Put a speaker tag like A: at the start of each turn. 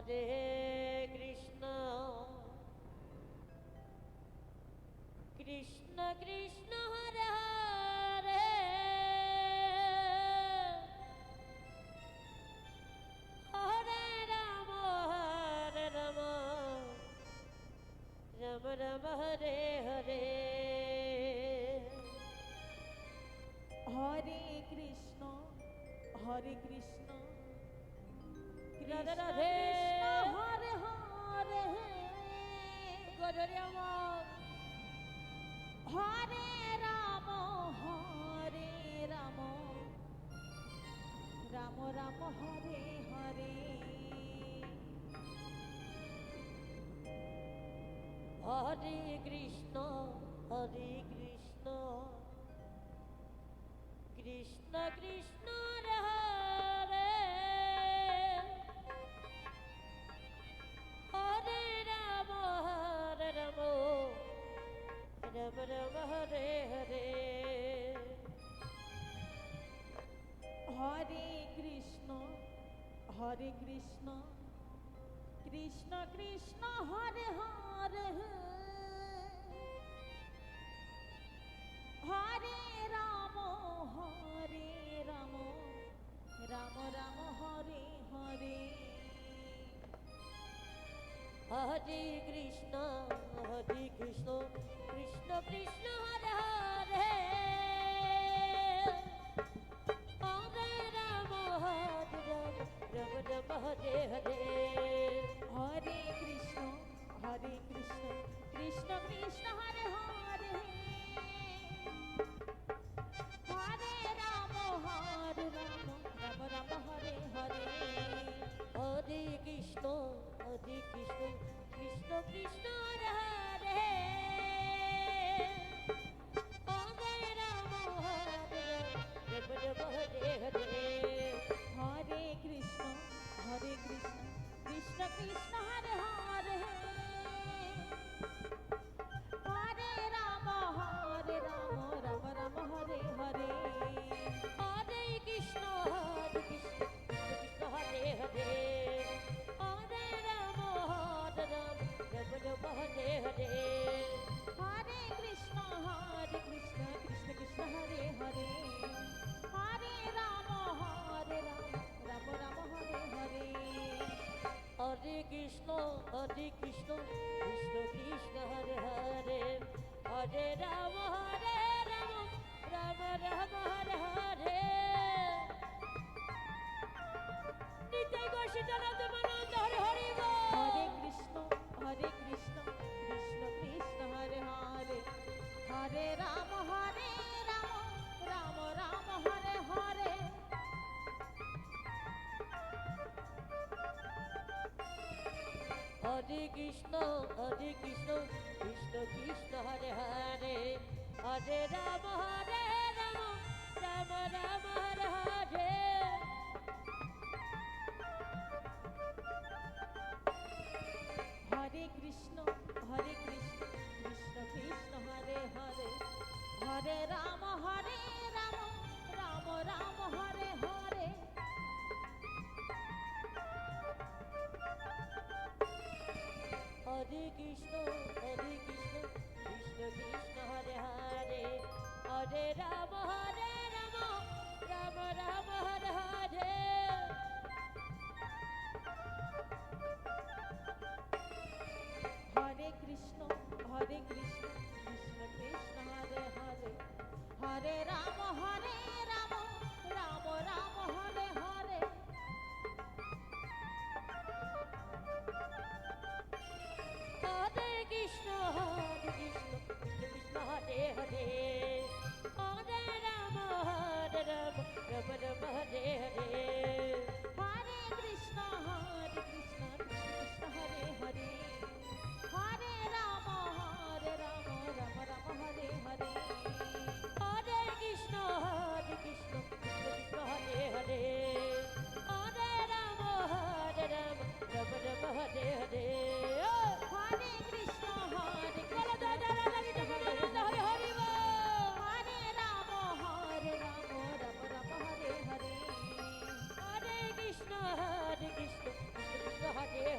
A: হরে কৃষ্ণ কৃষ্ণ কৃষ্ণ হরে হরে হরে রাম রাম রাম হরে হরে
B: হরে কৃষ্ণ কৃষ্ণ
A: রাধে রাধে
B: হরে হরে
A: গরে আমার
B: হরে রাম রাম রাম হরে হরে
A: হরে কৃষ্ণ কৃষ্ণ কৃষ্ণ হরে হরে রাম রাম রাম হরে হরে
B: হরে কৃষ্ণ কৃষ্ণ কৃষ্ণ হরে হরে হরে রাম রাম রাম হরে হরে
A: হরে কৃষ্ণ কৃষ্ণ কৃষ্ণ হরে হরে হরে রাম রাম রাম হরে হরে
B: হরে কৃষ্ণ কৃষ্ণ কৃষ্ণ হরে হরে হরে রাম রাম রাম হরে হরে
A: হরে কৃষ্ণ কৃষ্ণ কৃষ্ণ হরে হরে হরে রাম রাম রাম হরে হরে
B: হরে কৃষ্ণ কৃষ্ণ কৃষ্ণ হরে হরে হরে রাম রাম রাম হরে হরে
A: হরে কৃষ্ণ কৃষ্ণ হরে হরে হরে রাম রাম রাম হরে হরে
B: হরে কৃষ্ণ কৃষ্ণ কৃষ্ণ হরে হরে হরে রাম রাম রাম হরে হরে
A: হরে কৃষ্ণ কৃষ্ণ কৃষ্ণ হরে হরে হরে রাম রাম রাম হরে হরে নিতাই গৌর সীতানাথ মানন্দ হরে হরি বল।
B: হরে কৃষ্ণ কৃষ্ণ কৃষ্ণ হরে হরে হরে রাম রাম রাম হরে হরে
A: হরে কৃষ্ণ কৃষ্ণ কৃষ্ণ হরে হরে হরে রাম রাম রাম হরে হরে
B: হরে কৃষ্ণ কৃষ্ণ কৃষ্ণ হরে হরে হরে রাম রাম রাম হরে হরে
A: হরে কৃষ্ণ কৃষ্ণ কৃষ্ণ হরে হরে হরে রাম রাম রাম হরে হরে
B: হরে কৃষ্ণ কৃষ্ণ কৃষ্ণ হরে হরে হরে রাম রাম রাম হরে হরে
A: হরে কৃষ্ণ কৃষ্ণ হরে হরে হরে রাম রাম রাম হরে হরে
B: হরে কৃষ্ণ কৃষ্ণ কৃষ্ণ হরে হরে হরে রাম রাম রাম হরে হরে
A: হরে কৃষ্ণ কৃষ্ণ হরে হরে হরে রাম রাম রাম হরে হরে
B: হরে কৃষ্ণ
A: বলো দাদা লাগি তো হরে হরি বল।
B: হরে রাম রাম রাম হরে হরে
A: হরে কৃষ্ণ কৃষ্ণ হরে